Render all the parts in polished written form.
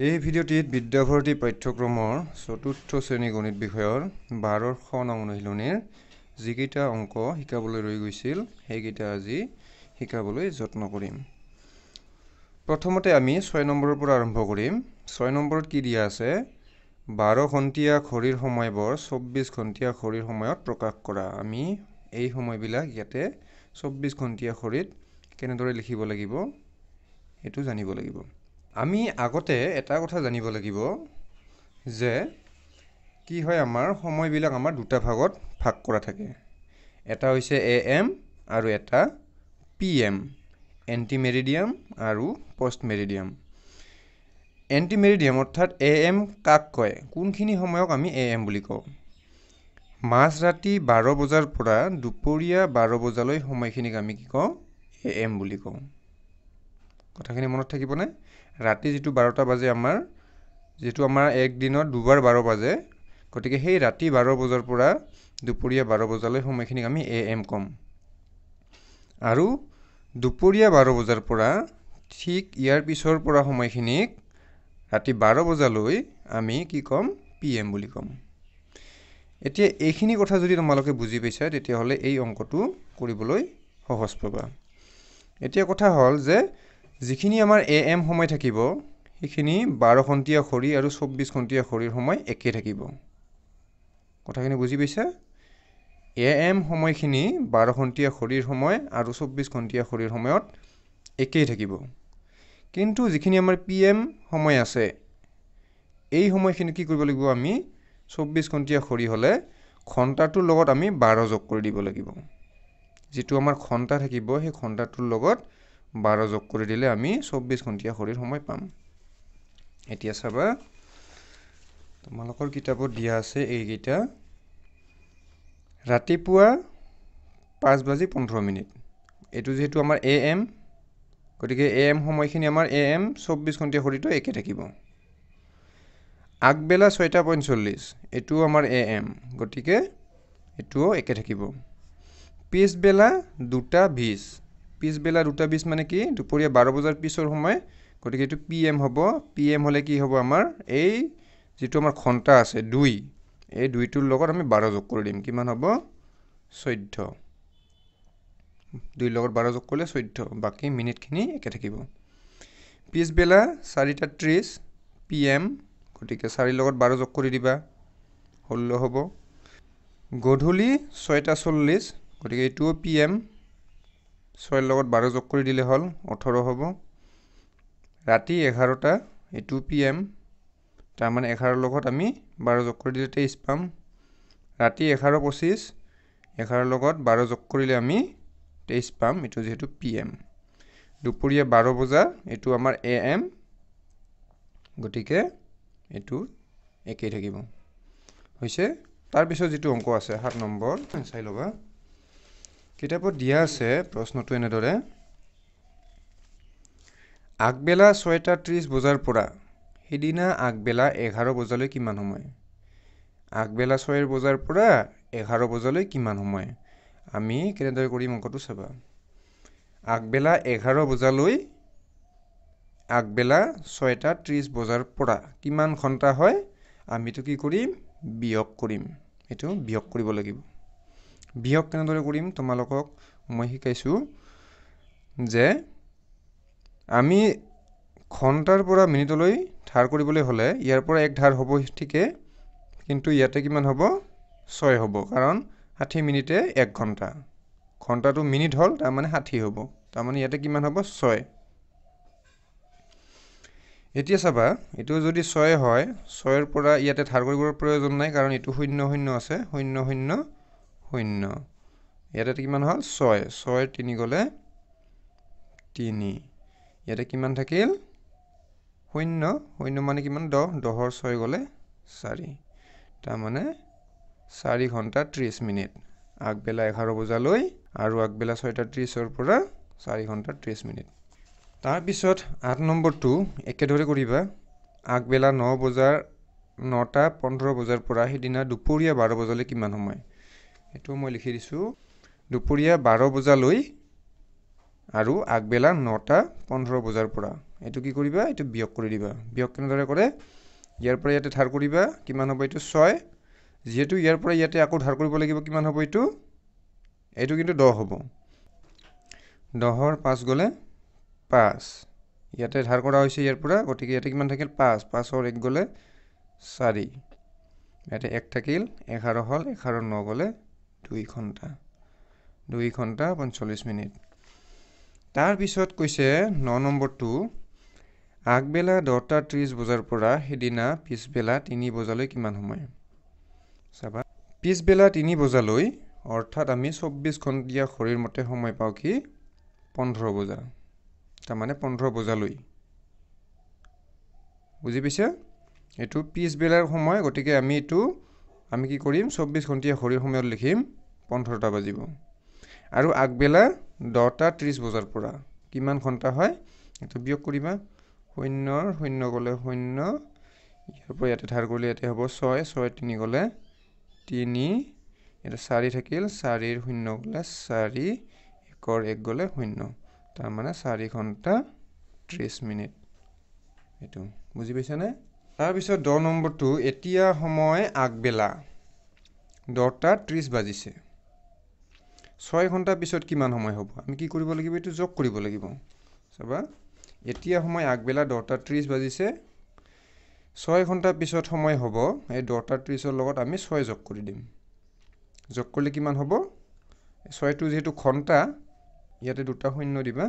এই ভিডিওটিত বিদ্যাভাৰতী পাঠ্যক্ৰমৰ চতুৰ্থ শ্ৰেণী গণিত বিষয়ৰ 12 নং অনুশীলনীৰ যিকেইটা অংক শিকাবলৈ ৰৈ গৈছিল সেইকেইটা আজি শিকাবলৈ যত্ন কৰিম। প্ৰথমতে আমি 6 নম্বৰৰ পৰা আৰম্ভ কৰিম। 6 নম্বৰত কি দিয়া আছে? 12 ঘণ্টীয়া ঘড়ীৰ সময়বোৰ 24 ঘণ্টীয়া ঘড়ীৰ সময়ত প্ৰকাশ কৰা। আমি এই সময়বিলাক ইয়াতে 24 ঘণ্টীয়া ঘড়ীত কেনেদৰে লিখিব লাগিব সেইটো জানিব লাগিব। আমি আগতে এটা কথা জানিব লাগিব যে কি হয়, আমাৰ সময়বিলাক আমাৰ দুটা ভাগত ভাগ কৰা থাকে। এটা হৈছে AM আৰু এটা PM, এণ্টি মেৰিডিয়াম আৰু পষ্ট মেৰিডিয়াম। এণ্টি মেৰিডিয়াম অৰ্থাৎ AM কাক কয়? কোনখিনি সময়ক আমি AM বুলি কওঁ? মাজৰাতি 12 বজাৰ পৰা দুপৰীয়া 12 বজালৈ সময়খিনিক আমি কি কওঁ? AM বুলি কওঁ। কথাখিনি মনত থাকিবনে? ৰাতি যিটো 12টা বাজে আমাৰ, যিটো আমাৰ এক দিনত দুবাৰ 12 বাজে, গতিকে সেই ৰাতি 12 বজাৰ পৰা দুপৰীয়া 12 বজালৈ সময়খিনিক আমি AM ক'ম। আৰু দুপৰীয়া 12 বজাৰ পৰা ঠিক ইয়াৰ পিছৰ পৰা সময়খিনিক ৰাতি 12 বজালৈ আমি কি ক'ম? PM বুলি ক'ম। এতিয়া এইখিনি কথা যদি তোমালোকে বুজি পাইছা তেতিয়াহ'লে এই অংকটো কৰিবলৈ সহজ পাবা। এতিয়া কথা হ'ল যে যিখিনি আমাৰ AM সময় থাকিব সেইখিনি 12 ঘণ্টীয়া ঘড়ী আৰু 24 ঘণ্টীয়া ঘড়ীৰ সময় একে থাকিব। কথাখিনি বুজি পাইছা? AM সময়খিনি 12 ঘণ্টীয়া ঘড়ীৰ সময় আৰু 24 ঘণ্টীয়া ঘড়ীৰ সময়ত একেই থাকিব। কিন্তু যিখিনি আমাৰ PM সময় আছে এই সময়খিনি কি কৰিব লাগিব? আমি 24 ঘণ্টীয়া ঘড়ী হ'লে ঘণ্টাটোৰ লগত আমি 12 যোগ কৰি দিব লাগিব। যিটো আমাৰ ঘণ্টা থাকিব সেই ঘণ্টাটোৰ লগত 12 যোগ কৰি দিলে আমি 24 ঘণ্টীয়া ঘড়ীৰ সময় পাম। এতিয়া চাবা, তোমালোকৰ কিতাপত দিয়া আছে এইকেইটা। ৰাতিপুৱা 5:15। এইটো যিহেতু আমাৰ AM, গতিকে AM সময়খিনি আমাৰ AM 24 ঘণ্টীয়া ঘড়ীটো একে থাকিব। আগবেলা 6:45, এইটোও আমাৰ AM, গতিকে এইটোও একে থাকিব। পিছবেলা 2:20, পিছবেলা 2:20 মানে কি? দুপৰীয়া 12 বজাৰ পিছৰ সময়, গতিকে এইটো PM হ'ব। PM হ'লে কি হ'ব? আমাৰ এই যিটো আমাৰ ঘণ্টা আছে 2, এই 2টোৰ লগত আমি 12 যোগ কৰি দিম। কিমান হ'ব? 14। 2ৰ লগত 12 যোগ কৰিলে 14, বাকী মিনিটখিনি একে থাকিব। পিছবেলা 4:30 PM, গতিকে 4ৰ লগত 12 যোগ কৰি দিবা, 16 হ'ব। গধূলি 6:40, গতিকে এইটোও PM, 6ৰ লগত 12 যোগ কৰি দিলে হ'ল 18 হ'ব। ৰাতি 11টা, এইটো PM, তাৰমানে 11ৰ লগত আমি 12 যোগ কৰি দিলে 23 পাম। ৰাতি 11:25, 11ৰ লগত 12 যোগ কৰিলে আমি 23 পাম, এইটো যিহেতু PM। দুপৰীয়া 12 বজা, এইটো আমাৰ AM, গতিকে এইটো একেই থাকিব। হৈছে? তাৰপিছত যিটো অংক আছে 7 নম্বৰ, চাই ল'বা। কিতাপত দিয়া আছে প্ৰশ্নটো এনেদৰে: আগবেলা 6:30 বজাৰ পৰা সিদিনা আগবেলা 11 বজালৈ কিমান সময়? আগবেলা 6 বজাৰ পৰা 11 বজালৈ কিমান সময়? আমি কেনেদৰে কৰিম অংকটো চাবা। আগবেলা 11 বজালৈ আগবেলা 6:30 বজাৰ পৰা কিমান ঘণ্টা হয়? আমিতো কি কৰিম? বিয়োগ কৰিম। এইটো বিয়োগ কৰিব লাগিব। বিয়োগ কেনেদৰে কৰিম তোমালোকক মই শিকাইছোঁ যে আমি ঘণ্টাৰ পৰা মিনিটলৈ ধাৰ কৰিবলৈ হ'লে ইয়াৰ পৰা এক ধাৰ হ'ব ঠিকে, কিন্তু ইয়াতে কিমান হ'ব? 6 হ'ব, কাৰণ 60 মিনিটে 1 ঘণ্টা। ঘণ্টাটো মিনিট হ'ল, তাৰমানে 60 হ'ব, তাৰমানে ইয়াতে কিমান হ'ব? 6। এতিয়া চাবা, এইটো যদি 6 হয়, 6ৰ পৰা ইয়াতে ধাৰ কৰিবৰ প্ৰয়োজন নাই, কাৰণ এইটো 0 0 আছে, 0 0 0। ইয়াতে কিমান হ'ল? 6। 6 3 গ'লে 3। ইয়াতে কিমান থাকিল? 0 0 মানে কিমান? 10। 10ৰ 6 গ'লে 4, তাৰমানে 4 ঘণ্টা 30 মিনিট। আগবেলা 11 বজালৈ আৰু আগবেলা 6:30ৰ পৰা 4 ঘণ্টা 30 মিনিট। তাৰপিছত 8 নম্বৰটো একেদৰে কৰিবা। আগবেলা 9:15 বজাৰ পৰা সিদিনা দুপৰীয়া 12 বজালৈ কিমান সময়? এইটো মই লিখি দিছোঁ। দুপৰীয়া 12 বজালৈ আৰু আগবেলা 9:15 বজাৰ পৰা এইটো কি কৰিবা এইটো বিয়োগ কৰি দিবা বিয়োগ কেনেদৰে কৰে ইয়াৰ পৰা ইয়াতে ধাৰ কৰিবা কিমান হ'ব এইটো 6 যেহেতু ইয়াৰ পৰা ইয়াতে আকৌ ধাৰ কৰিব লাগিব কিমান হ'ব এইটো কিন্তু 10 হ'ব 10ৰ 5 গলে 5 ইয়াতে ধাৰ কৰা হৈছে ইয়াৰ পৰা গতিকে ইয়াতে কিমান থাকিল 5 5ৰ 1 গলে 4 ইয়াতে 1 থাকিল 11 হল 11ৰ 9 গলে 2 ঘণ্টা 45 মিনিট তাৰ পিছত কৈছে 9 নম্বৰটো আগবেলা 10:30 বজাৰ পৰা হেদিনা পিছবেলা 3 বজালৈ কিমান সময় চাবা পিছবেলা 3 বজালৈ অৰ্থাৎ আমি 24 ঘণ্টিয়া ঘড়ীৰ মতে সময় পাও কি 15 বজা তাৰ মানে 15 বজালৈ বুজি পাইছা এটো পিছবেলাৰ সময় গটিকে আমি কি কৰিম 24 ঘণ্টিয়া ঘড়ীৰ সময়ত লিখিম 15টা বাজিব আৰু আগবেলা 10:30 বজাৰ পৰা কিমান ঘণ্টা হয় এটো বিয়োগ কৰিবা 0 গলে 0 ইয়াৰ পৰা ইয়াতে ধাৰ কৰিলে ইয়াতে হ'ব 6 3 গলে 3 এটা 4 থাকিল 4ৰ 0 গলে 4 1ৰ 1 গলে 0 তাৰ মানে 4 ঘণ্টা 30 মিনিট এটো বুজি পাইছা নে তাৰ পিছত 10 নম্বৰটো এতিয়া সময় আগবেলা 10:30 বাজিছে 6 ঘণ্টা পিছত কিমান সময় হ'ব আমি কি কৰিব লাগিব এটো যোগ কৰিব লাগিব চাবা এতিয়া সময় আগবেলা 10:30 বাজিছে 6 ঘণ্টা পিছত সময় হ'ব এই 10:30ৰ লগত আমি 6 যোগ কৰি দিম যোগ কৰিলে কিমান হ'ব 6 টো যেহেতু ঘণ্টা ইয়াতে দুটা শূন্য দিবা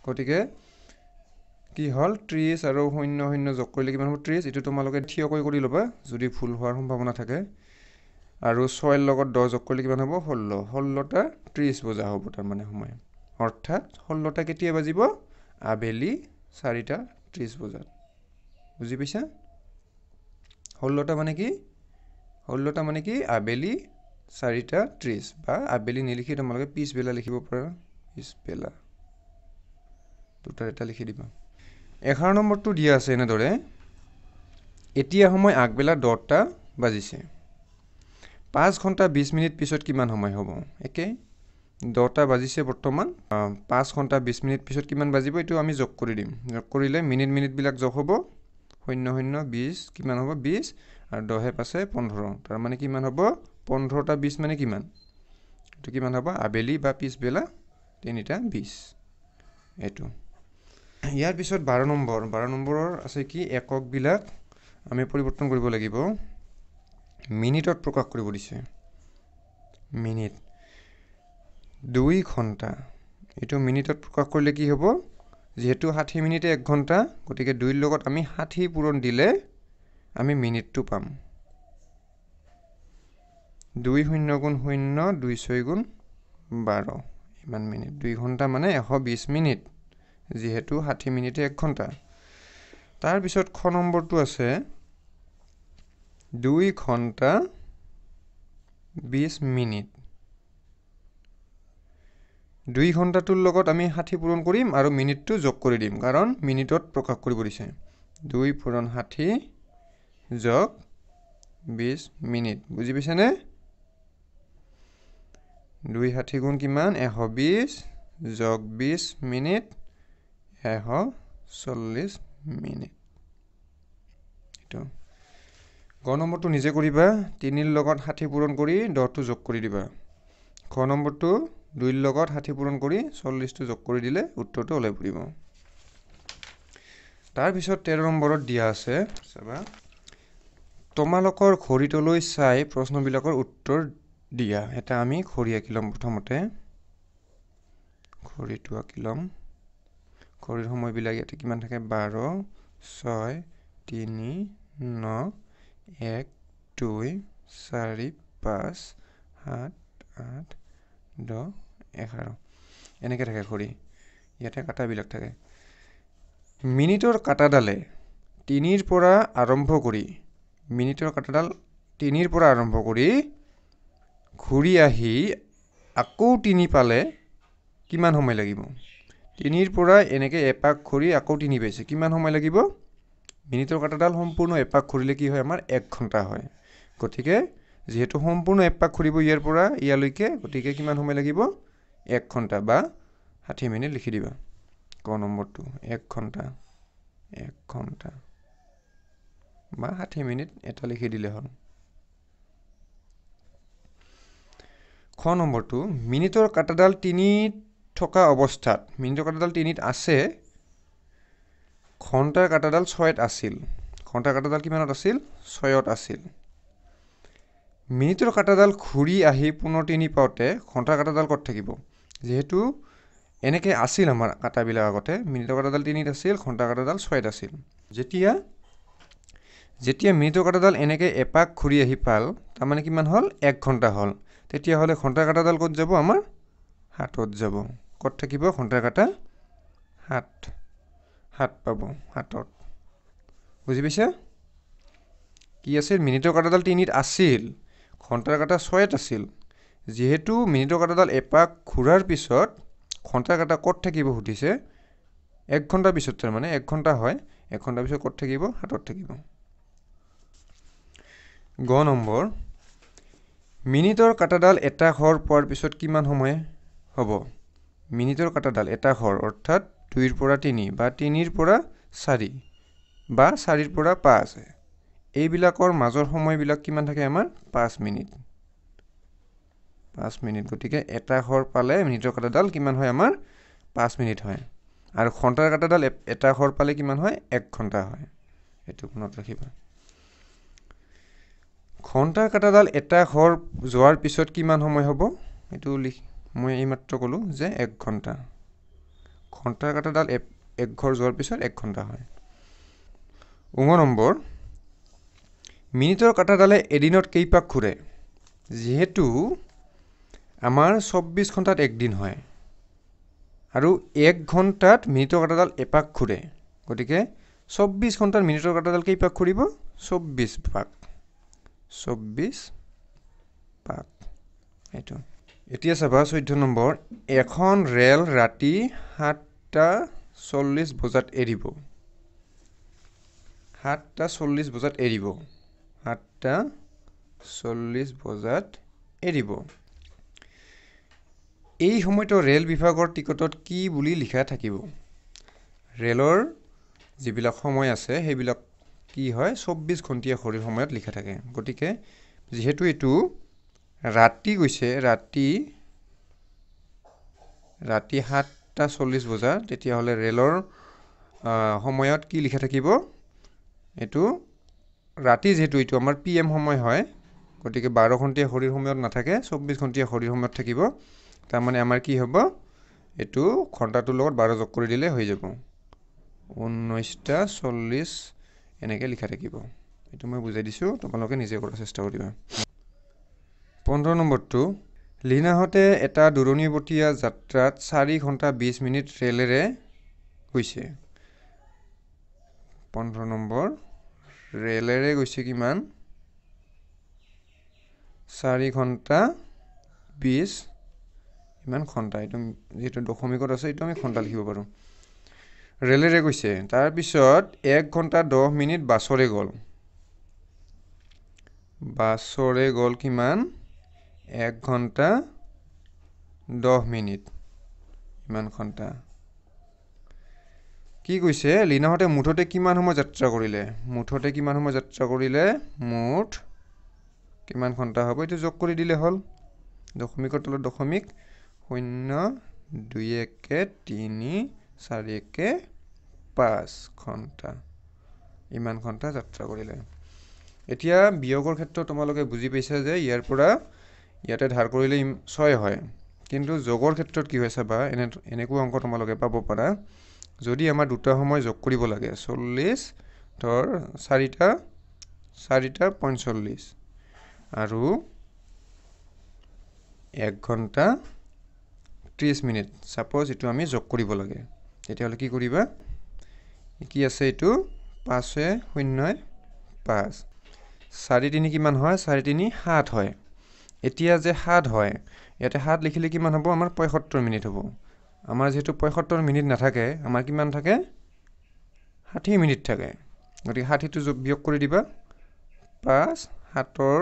গটিকে কি হল 30 আৰু 00 যোগ কৰিলে কিমান হ'ব 30 এটো তোমালোকে ঠিয়কৈ কৰি লবা যদি ভুল হোৱাৰ সম্ভাৱনা থাকে আৰু 6 ৰ লগত 10 যোগ কৰিলে কিমান হ'ব 16টা 30 বজা হ'ব তাৰ মানে সময় অৰ্থাৎ 16টা কেতিয়া বাজিব আবেলি 4টা 30 বজাত বুজি পাইছা 16টা মানে কি আবেলি 4টা 30 বা আবেলি নিলিখি তোমালোকে পিছবেলা লিখিব পাৰা পিছবেলা দুটা এটা লিখি দিবা 11 নম্বৰটো দিয়া আছে এনেদৰে এতিয়া সময় আগবেলা 10টা বাজিছে 5 ঘণ্টা 20 মিনিট পিছত কিমান সময় হ'ব একে 10টা বাজিছে বৰ্তমান 5 ঘণ্টা 20 মিনিট পিছত কিমান বাজিব এটো আমি যোগ কৰি দিম যোগ কৰিলে মিনিট বিলাক যোগ হ'ব 00 20 কিমান হ'ব 20 আৰু 10 এ পাছে 15 তাৰ মানে কিমান হ'ব 15টা 20 মানে কিমান এটো কিমান হ'ব আবেলি বা পিছবেলা 3টা 20 এটো ইয়াৰ পিছত 12 নম্বৰৰ আছে কি একক বিলাক আমি পৰিৱৰ্তন কৰিব লাগিব মিনিটত প্ৰকাশ কৰিব দিছে মিনিট 2 ঘণ্টা এটো মিনিটত প্ৰকাশ কৰিলে কি হ'ব যেহেতু 60 মিনিটে 1 ঘণ্টা গটিকে 2 ৰ লগত আমি 60 পূৰণ দিলে আমি মিনিটটো পাম 2 0 গুণ 0 2 6 গুণ 12 ইমান মিনিট 2 ঘণ্টা মানে 120 মিনিট যেহেতু 60 মিনিটে 1 ঘণ্টা তাৰ পিছত খ নম্বৰটো আছে 2 ঘণ্টা 20 মিনিট 2 ঘণ্টাটোৰ লগত আমি 60 পূৰণ কৰিম আৰু মিনিটটো যোগ কৰি দিম কাৰণ মিনিটত প্ৰকাশ কৰিব দিছে 2 পূৰণ 60 যোগ 20 মিনিট বুজি পাইছা নে 2 60 গুণ কিমান 120 যোগ 20 মিনিট 140 মিনিট এটো গ নম্বৰটো নিজে কৰিবা 3 ৰ লগত 60 পূৰণ কৰি 10টো যোগ কৰি দিবা খ নম্বৰটো 2 ৰ লগত 60 পূৰণ কৰি 40টো যোগ কৰি দিলে উত্তৰটো ওলাই পৰিব তাৰ পিছত 13 নম্বৰত দিয়া আছে চাবা তোমালোকৰ ঘড়ীটোলৈ চাই প্ৰশ্নবিলাকৰ উত্তৰ দিয়া এটা আমি ঘড়ী আঁকিলম প্ৰথমতে ঘড়ীটো আঁকিলম ঘড়ীৰ সময়বিলাক ইয়াতে কিমান থাকে 12 6 3 9 1 2 4 5 7 8 10 11 এনেকে থাকে ঘড়ী ইয়াতে কাটাবিলাক থাকে মিনিটৰ কাটাডালে 3 ৰ পৰা আৰম্ভ কৰি মিনিটৰ কাটাডাল 3 ৰ পৰা আৰম্ভ কৰি ঘূৰি আহি আকৌ 3 পালে কিমান সময় লাগিব 3 ৰ পৰা এনেকে এপাক ঘূৰি আকৌ 3 পাইছে কিমান সময় লাগিব মিনিটৰ কাটাডাল সম্পূৰ্ণ এপাক ঘূৰিলে কি হয় আমাৰ 1 ঘণ্টা হয় গতিকে যেহেতু সম্পূৰ্ণ এপাক ঘূৰিব ইয়াৰ পৰা ইয়ালৈকে গতিকে কিমান সময় লাগিব 1 ঘণ্টা বা 60 মিনিট লিখি দিবা ক নম্বৰটো 1 ঘণ্টা 1 ঘণ্টা বা 60 মিনিট এটা লিখি দিলে হ'ল খ নম্বৰটো মিনিটৰ কাটাডাল 3 থকা অৱস্থাত মিনিটৰ কাটাডাল 3ত আছে ঘণ্টাৰ কাটাডাল 6ত আছিল ঘণ্টাৰ কাটাডাল কিমানত আছিল 6ত আছিল মিনিটৰ কাটাডাল ঘূৰি আহি পুনৰ 3 পাওঁতে ঘণ্টাৰ কাটাডাল ক'ত থাকিব যেহেতু এনেকে আছিল আমাৰ কাটাবিলাক আগতে মিনিটৰ কাটাডাল 3ত আছিল ঘণ্টাৰ কাটাডাল 6ত আছিল যেতিয়া মিনিটৰ কাটাডাল এনেকে এপাক ঘূৰি আহি পাল তাৰ মানে কিমান হ'ল 1 ঘণ্টা হ'ল তেতিয়া হলে ঘণ্টাৰ কাটাডাল ক'ত যাব আমাৰ 7ত যাব ক'ত থাকিব ঘণ্টাৰ কাটা 7 পাব 7ত বুজি পাইছা কি আছিল মিনিটৰ কাটাডাল 3ত আছিল ঘণ্টাৰ কাটা 6ত আছিল যেহেতু মিনিটৰ কাটাডাল এপাক ঘূৰাৰ পিছত ঘণ্টাৰ কাটা ক'ত থাকিব সুধিছে 1 ঘণ্টা পিছত তাৰ মানে 1 ঘণ্টা হয় 1 ঘণ্টা পিছত ক'ত থাকিব 7ত থাকিব গ নম্বৰ মিনিটৰ কাটাডাল এটা ঘৰ পোৱাৰ পিছত কিমান সময় হ'ব মিনিটৰ কাটাডাল এটা ঘৰ অৰ্থাৎ 2 ৰ পৰা 3 বা 3 ৰ পৰা 4 বা 4 ৰ পৰা 5 এইবিলাকৰ মাজৰ সময়বিলাক কিমান থাকে আমাৰ 5 মিনিট 5 মিনিট গতিকে এটা ঘৰ পালে মিনিটৰ কাটাডাল কিমান হয় আমাৰ 5 মিনিট হয় আৰু ঘণ্টাৰ কাটাডাল এটা ঘৰ পালে কিমান হয় 1 ঘণ্টা হয় এটো মনত ৰাখিবা ঘণ্টাৰ কাটাডাল এটা ঘৰ যোৱাৰ পিছত কিমান সময় হ'ব এটো মই এইমাত্ৰ ক'লো যে 1 ঘণ্টা ঘণ্টাৰ কাটাডাল এক ঘৰ যোৱাৰ পিছত 1 ঘণ্টা হয় উঙ নম্বৰ মিনিটৰ কাটাডালে এদিনত কেইপাক ঘূৰে যেহেতু আমাৰ 24 ঘণ্টাত এক দিন হয় আৰু 1 ঘণ্টাত মিনিটৰ কাটাডাল এপাক ঘূৰে গতিকে 24 ঘণ্টাত মিনিটৰ কাটাডাল কেইপাক ঘূৰিব 24 পাক 24 পাক এটো এতিয়া চাবা 14 নম্বৰ এখন ৰেল ৰাতি 7:40 বজাত এৰিব 7:40 বজাত এৰিব 7:40 বজাত এৰিব এই সময়টো ৰেল বিভাগৰ টিকটত কি বুলি লিখা থাকিব ৰেলৰ যিবিলাক সময় আছে সেইবিলাক কি হয় 24 ঘণ্টিয়া ঘড়ীৰ সময়ত লিখা থাকে গতিকে যেহেতু এটো ৰাতি গৈছে ৰাতি 7:40 বজা তেতিয়া হলে ৰেলৰ সময়ত কি লিখা থাকিব এটো ৰাতি যেহেতু এটো আমাৰ পিএম সময় হয় গতিকে 12 ঘণ্টিয়া ঘড়ীৰ সময়ত নাথাকে 24 ঘণ্টিয়া ঘড়ীৰ সময়ত থাকিব তাৰ মানে আমাৰ কি হ'ব এটো ঘণ্টাটোৰ লগত 12 যোগ কৰি দিলে হৈ যাব 19:40 এনেকে লিখা থাকিব এটো মই বুজাই দিছো তোমালোকে নিজে কৰাৰ চেষ্টা কৰিবা 15 নম্বৰটো লিনাহতে এটা দুৰণীবতীয়া যাত্ৰাত 4 ঘণ্টা 20 মিনিট ৰেলেৰে গৈছে 15 নম্বৰ ৰেলেৰে গৈছে কিমান 4 ঘণ্টা 20 ইমান ঘণ্টা এটো যেটো দশমিকত আছে এটো আমি ঘণ্টা লিখিব পাৰো ৰেলেৰে গৈছে তাৰ পিছত 1 ঘণ্টা 10 মিনিট বাছৰে গ'ল কিমান 1 ঘণ্টা 10 মিনিট ইমান ঘণ্টা কি কৈছে লিনাহতে মুঠতে কিমান সময় যাত্ৰা কৰিলে মুঠ কিমান ঘণ্টা হ'ব এটো যোগ কৰি দিলে হ'ল দশমিকৰ তলত দশমিক 0 2 1 3 4 1 5 ঘণ্টা ইমান ঘণ্টা যাত্ৰা কৰিলে এতিয়া বিয়োগৰ ক্ষেত্ৰত তোমালোকে বুজি পাইছা যে ইয়াৰ পৰা ইয়াতে ধাৰ কৰিলে 6 হয় কিন্তু যোগৰ ক্ষেত্ৰত কি হয় চাবা এনেকুৱা অংক তোমালোকে পাব পাৰা যদি আমাৰ দুটা সময় যোগ কৰিব লাগে 40 ধৰ 4টা 45 আৰু 1 ঘণ্টা 30 মিনিট সাপোজ এটো আমি যোগ কৰিব লাগে তেতিয়া হলে কি কৰিবা কি আছে এটো 5 0 5 4 3 কিমান হয় 4 3 7 হয় এতিয়া যে 7 হয় ইয়াতে 7 লিখিলে কিমান হ'ব আমাৰ 75 মিনিট হ'ব আমাৰ যেহেতু 75 মিনিট নাথাকে আমাৰ কিমান থাকে 60 মিনিট থাকে গতিকে 60 টো বিয়োগ কৰি দিবা 5 7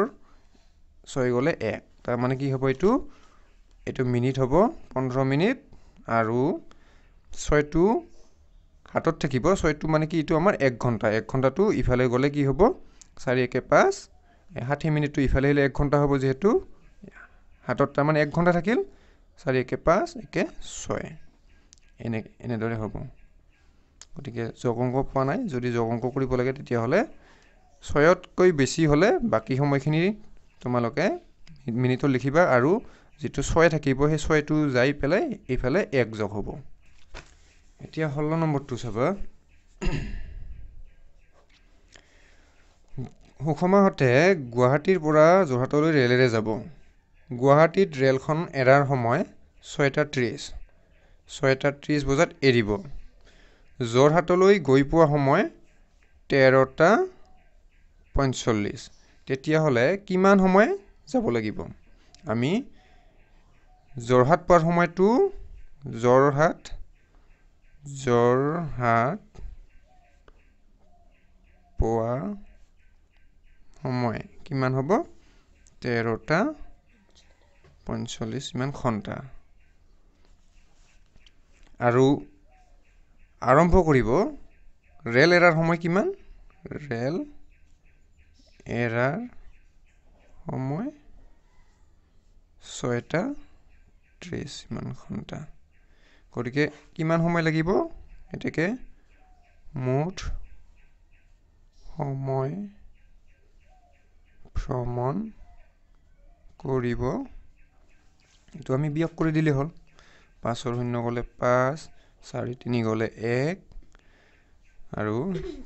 6 গলে 1 তাৰ মানে কি হ'ব এটো মিনিট হ'ব 15 মিনিট আৰু 6 টো হাতত থাকিব 6টো মানে কি এইটো আমাৰ 1 ঘণ্টা 1 ঘণ্টাটো ইফালে গ'লে কি হ'ব 4 একে 5 60 মিনিটটো ইফালে আহিলে 1 ঘণ্টা হ'ব যেহেতু হাতত তাৰমানে 1 ঘণ্টা থাকিল 4 একে 5 একে 6 এনেদৰে হ'ব গতিকে যোগ অংক পোৱা নাই যদি যোগ অংক কৰিব লাগে তেতিয়াহ'লে 6তকৈ বেছি হ'লে বাকি সময়খিনি তোমালোকে মিনিটত লিখিবা আৰু যেটো 6 থাকিব সেই 6টো যাই পেলাই ইফালে 1 যোগ হ'ব এতিয়া 16 নম্বৰটো চাবা সুষমাহঁতে গুৱাহাটীৰ পৰা যোৰহাটলৈ ৰেলেৰে যাব গুৱাহাটীত ৰেলখন এৰাৰ সময় 6:30 বজাত এৰিব যোৰহাটলৈ গৈ পোৱা সময় 13:45 তেতিয়াহ'লে কিমান সময় যাব লাগিব আমি যোৰহাট পোৱাৰ সময়টো যোৰহাট পোৱা সময় কিমান হ'ব 13:45 ইমান ঘণ্টা আৰু আৰম্ভ কৰিব ৰেল এৰাৰ সময় কিমান ৰেল এৰাৰ সময় 6:30 ইমান ঘণ্টা গতিকে কিমান সময় লাগিব এতেকে মুঠ সময় ভ্ৰমণ কৰিব এটো আমি বিয়োগ কৰি দিলে হ'ল 5 ৰ 0 গলে 5 4 3 গলে 1 আৰু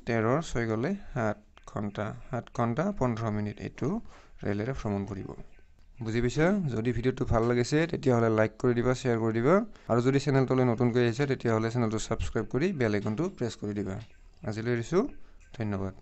13 6 গলে 7 ঘণ্টা 15 মিনিট এটো ৰেলেৰে ভ্ৰমণ কৰিব বুজি পাইছা যদি ভিডিওটো ভাল লাগিছে তেতিয়াহলে লাইক কৰি দিবা শেয়াৰ কৰি দিবা আৰু যদি চেনেলটোলৈ নতুনকৈ আহিছে তেতিয়াহলে চেনেলটো সাবস্ক্ৰাইব কৰি বেল আইকনটো প্ৰেছ কৰি দিবা আজিলৈ এৰিছো ধন্যবাদ